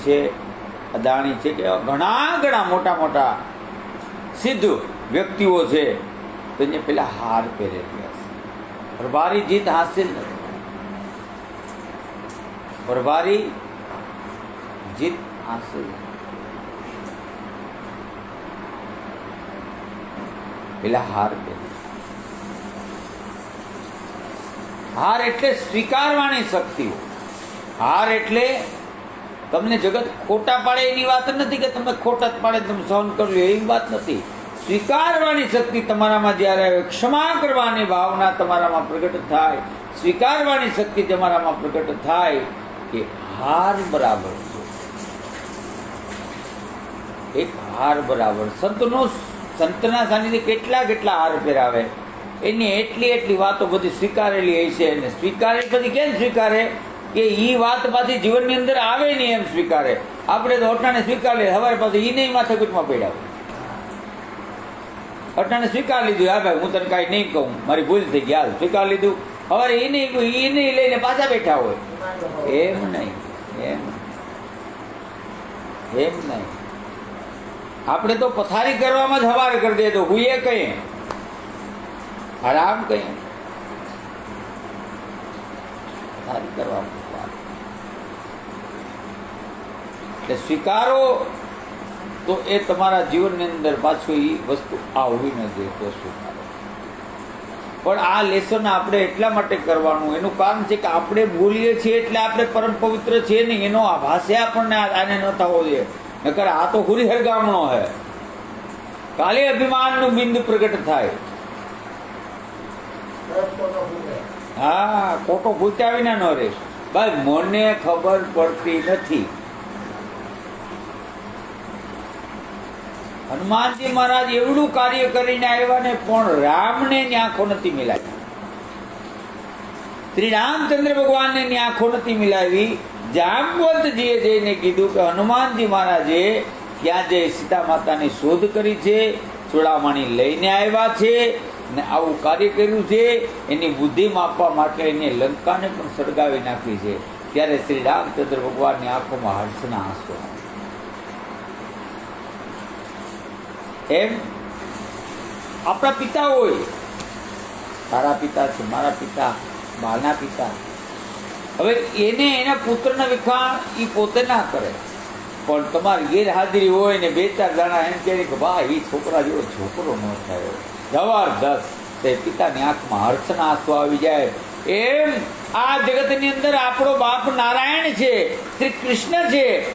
છે, અદાણી છે, કે ઘણા ઘણા મોટા મોટા સિદ્ધ વ્યક્તિઓ છે, તો એને પેલા હાર પહેરેલી હશે. પ્રભારી જીત હાસિલ નથી, પ્રભારી જીત હાસિલ પેલા હાર પહેરે. હાર એટલે સ્વીકારવાની શક્તિ. હાર એટલે તમને જગત ખોટા પાડે એની વાત નથી, કે તમે ખોટા જ પાડે તમે સહન કરજો એવી વાત નથી. સ્વીકારવાની શક્તિ તમારામાં જ્યારે આવે, ક્ષમા કરવાની ભાવના તમારામાં પ્રગટ થાય, સ્વીકારવાની શક્તિ તમારામાં પ્રગટ થાય, કે હાર બરાબર છે. એક હાર બરાબર. સંતના સાનિધ્ય કેટલા કેટલા હાર પહેરાવે, એની એટલી વાતો બધી સ્વીકારેલી હોય છે. અને સ્વીકારે પછી કેમ સ્વીકારે, કે એ વાત પાછી જીવનની અંદર આવે નહીં એમ સ્વીકારે. આપણે તો અટાણે સ્વીકારી સવારે પાછું એ નહીં માથાકૂટમાં પડ્યા, અટાણે સ્વીકાર લીધું, હા ભાઈ હું તને કાંઈ નહીં કહું, મારી ભૂલ થઈ ગઈ, હાલ સ્વીકાર લીધું. સવારે એ નહીં લઈને પાછા બેઠા હોય. એમ નહીં, એમ નહીં. આપણે તો પથારી કરવામાં જ હવાર કરી દે, તો હુંએ કહીએ, આરામ કહીએ, પથારી કરવામાં. એટલે સ્વીકારો તો એ તમારા જીવનની અંદર પાછું એ વસ્તુ આવવી ન જોઈએ તો સ્વીકારો. પણ આ લેસન આપણે એટલા માટે કરવાનું, એનું કારણ છે કે આપણે બોલીએ છીએ એટલે આપણે પરમ પવિત્ર છીએ નહીં, એનો આભાસે આપણને આને ન થવો જોઈએ. નકર આ તો હુરીહર ગામણો હે, કાલે અભિમાનનું બિંદુ પ્રગટ થાય. હા, ખોટો ભૂચાવી ના ન રે. ભાઈ મને ખબર પડતી નથી. હનુમાનજી મહારાજ એવડું કાર્ય કરીને આવ્યા ને, પણ રામને ની આંખો નથી મિલાવી, શ્રી રામચંદ્ર ભગવાનને ની આંખો નથી મિલાવી. જાંબવંતજીએ જઈને કીધું કે હનુમાનજી મહારાજે ત્યાં જે સીતા માતાની શોધ કરી છે, ચોડામણી લઈને આવ્યા છે ને આવું કાર્ય કર્યું છે, એની બુદ્ધિ માપવા માટે એને લંકાને પણ સળગાવી નાખી છે. ત્યારે શ્રી રામચંદ્ર ભગવાનની આંખોમાં હર્ષના આંસુ. એમ આપણા પિતા હોય, તારા પિતા છે, મારા પિતા, બાના પિતા. હવે એને એના પુત્રના વિખાણ એ પોતે ના કરે, પણ તમારી ગેરહાજરી હોય ને બે ચાર દાણા એમ કહે કે ભાઈ એ છોકરા જેવો છોકરો ન થયો, જબરદસ્ત, તે પિતાની આંખમાં હર્ષના આંસુ આવી જાય. એમ આ જગતની અંદર આપણો બાપ નારાયણ છે, શ્રી કૃષ્ણ છે.